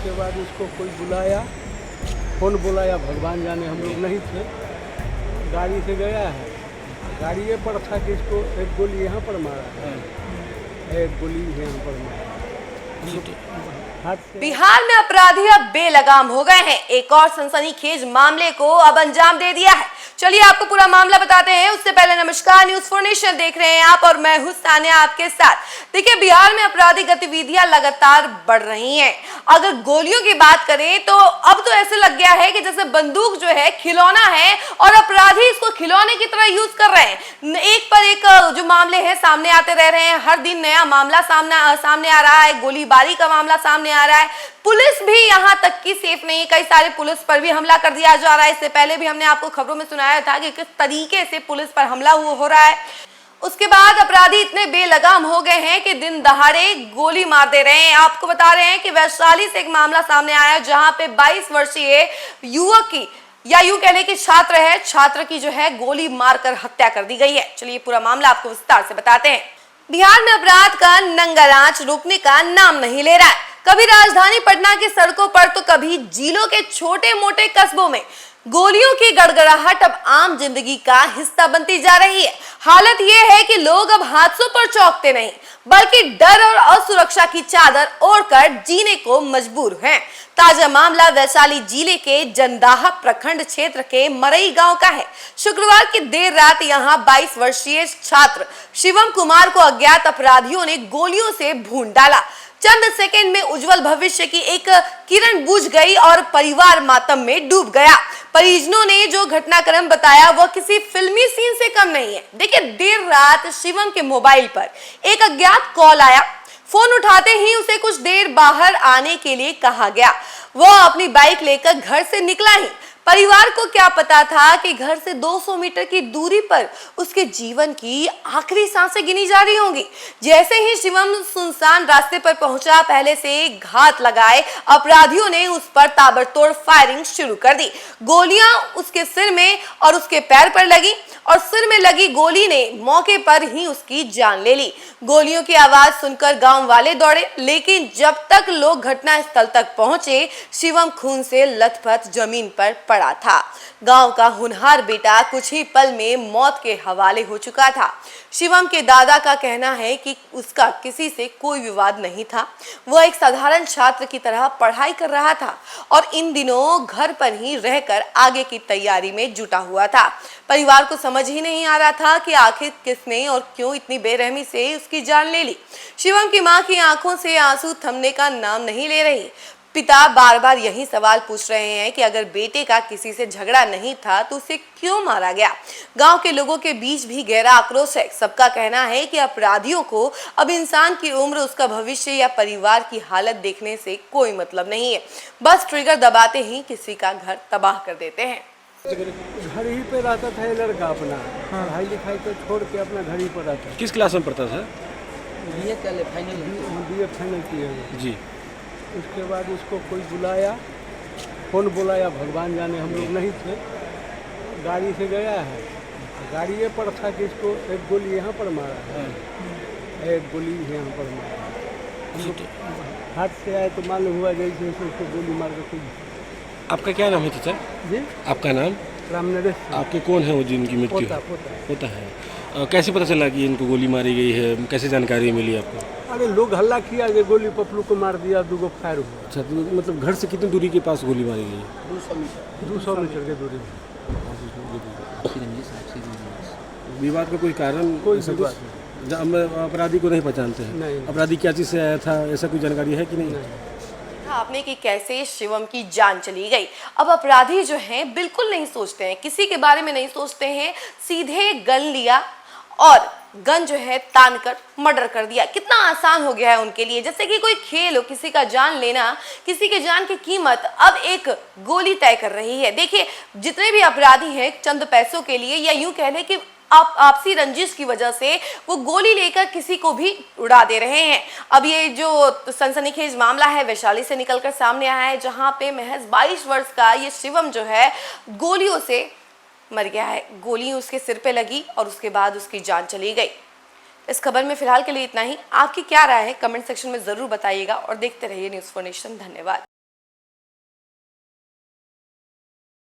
उसके बाद उसको कोई बुलाया, कौन बुलाया भगवान जाने, हम लोग नहीं थे। गाड़ी से गया है, गाड़िए पर था कि इसको एक गोली यहाँ पर मारा है, एक गोली यहाँ पर मारा। बिहार में अपराधी अब बेलगाम हो गए हैं। एक और सनसनीखेज मामले को अब अंजाम दे दिया है। चलिए आपको पूरा मामला बताते हैं। उससे पहले नमस्कार, न्यूज़ 4 नेशन देख रहे हैं आप और मैं हूं सानिया आपके साथ। देखिए, बिहार में आपराधिक गतिविधियां लगातार बढ़ रही हैं। अगर गोलियों की बात करें तो अब तो ऐसे लग गया है कि जैसे बंदूक जो है खिलौना है और अपराधी इसको खिलौने की तरह यूज कर रहे हैं। एक पर एक जो मामले हैं सामने आते रह रहे हैं। हर दिन नया मामला सामने आ रहा है। गोलीबारी का मामला सामने आ रहा है। पुलिस भी यहां तक की सेफ नहीं है। कई सारे पुलिस पर भी हमला कर दिया जा रहा है। इससे पहले भी हमने आपको खबरों में सुनाया था कि किस तरीके से पुलिस पर हमला हो रहा है। उसके बाद अपराधी इतने बेलगाम हो गए हैं कि दिन दहाड़े गोली मार दे रहे हैं। आपको बता रहे हैं कि वैशाली से एक मामला सामने आया जहां पे 22 वर्षीय युवक की, या यूं कहने की छात्र की जो है गोली मारकर हत्या कर दी गई है। चलिए पूरा मामला आपको विस्तार से बताते हैं। बिहार में अपराध का नंगा नाच रुकने का नाम नहीं ले रहा है। कभी राजधानी पटना की सड़कों पर तो कभी जिलों के छोटे मोटे कस्बों में गोलियों की गड़गड़ाहट अब आम जिंदगी का हिस्सा बनती जा रही है। हालत यह है कि लोग अब हादसों पर चौंकते नहीं बल्कि डर और असुरक्षा की चादर ओढ़कर जीने को मजबूर हैं। ताजा मामला वैशाली जिले के जंदाहा प्रखंड क्षेत्र के मरई गांव का है। शुक्रवार की देर रात यहां 22 वर्षीय छात्र शिवम कुमार को अज्ञात अपराधियों ने गोलियों से भून डाला। चंद सेकंड में उज्जवल भविष्य की एक किरण बुझ गई और परिवार मातम में डूब गया। परिजनों ने जो घटनाक्रम बताया वह किसी फिल्मी सीन से कम नहीं है। देखिए, देर रात शिवम के मोबाइल पर एक अज्ञात कॉल आया। फोन उठाते ही उसे कुछ देर बाहर आने के लिए कहा गया। वह अपनी बाइक लेकर घर से निकला ही। परिवार को क्या पता था कि घर से 200 मीटर की दूरी पर उसके जीवन की आखिरी सांसें गिनी जा रही होंगी। जैसे ही शिवम सुनसान रास्ते पर पहुंचा, पहले से घात लगाए अपराधियों ने उस पर ताबड़तोड़ फायरिंग शुरू कर दी। गोलियां उसके सिर में और उसके पैर पर लगी और सिर में लगी गोली ने मौके पर ही उसकी जान ले ली। गोलियों की आवाज सुनकर गांव वाले दौड़े, लेकिन जब तक लोग घटनास्थल तक पहुंचे शिवम खून से लथपथ जमीन पर पड़ा था। गांव का होनहार बेटा कुछ ही पल में मौत के हवाले हो चुका था। शिवम के दादा का कहना है कि उसका किसी से कोई विवाद नहीं था। वह एक साधारण छात्र की तरह पढ़ाई कर रहा था और इन दिनों घर पर ही रहकर आगे की तैयारी में जुटा हुआ था। परिवार को समझ ही नहीं आ रहा था कि आखिर किसने और क्यों इतनी बेरहमी से उसकी जान ले ली। शिवम की मां की आंखों से आंसू थमने का नाम नहीं ले रही। पिता बार बार यही सवाल पूछ रहे हैं कि अगर बेटे का किसी से झगड़ा नहीं था तो उसे क्यों मारा गया। गांव के लोगों के बीच भी गहरा आक्रोश है। सबका कहना है कि अपराधियों को अब इंसान की उम्र, उसका भविष्य या परिवार की हालत देखने से कोई मतलब नहीं है। बस ट्रिगर दबाते ही किसी का घर तबाह कर देते हैं। घर ही पे रहता था ये लड़का अपना, पढ़ाई लिखाई को छोड़ के अपना घर ही पर रहता था। किस क्लास में पढ़ता था? बीए फाइनल किए हैं जी। उसके बाद उसको कोई बुलाया, कौन बुलाया भगवान जाने, हम लोग नहीं थे। गाड़ी से गया है, गाड़िए पर था कि इसको एक गोली यहाँ पर मारा है, एक गोली यहाँ पर मारा है। हाथ से आए तो मालूम हुआ जैसे उसको गोली मार के कोई। आपका क्या नाम है चाचा जी? आपका नाम? रामनरेश। आपके कौन है वो जिनकी मृत्यु होता है? कैसे पता चला कि इनको गोली मारी गई है? कैसे जानकारी मिली आपको? अरे लोग हल्ला किया कि गोली पपलू को मार दिया, 2 फायर हुआ। अच्छा, तो मतलब घर से कितनी दूरी के पास गोली मारी गई है? 200 मीटर की दूरी में। विवाद का कोई कारण? कोई विवाद नहीं। हम अपराधी को नहीं पहचानते हैं। नहीं। अपराधी क्या चीज़ से आया था, ऐसा कोई जानकारी है कि नहीं? आपने कि कैसे शिवम की जान चली गई। अब अपराधी जो हैं बिल्कुल नहीं सोचते हैं, किसी के बारे में नहीं सोचते हैं, सीधे गन लिया और गन जो है तान कर मर्डर कर दिया। कितना आसान हो गया है उनके लिए, जैसे कि कोई खेल हो। किसी का जान लेना, किसी के जान की कीमत अब एक गोली तय कर रही है। देखिए, जितने भी अपराधी हैं चंद पैसों के लिए या यूं कह लें कि आपसी रंजिश की वजह से वो गोली लेकर किसी को भी उड़ा दे रहे हैं। अब ये जो सनसनीखेज मामला है वैशाली से निकलकर सामने आया है, जहां पे महज 22 वर्ष का ये शिवम जो है गोलियों से मर गया है। गोली उसके सिर पे लगी और उसके बाद उसकी जान चली गई। इस खबर में फिलहाल के लिए इतना ही। आपकी क्या राय है कमेंट सेक्शन में जरूर बताइएगा और देखते रहिए न्यूज़ 4 नेशन। धन्यवाद।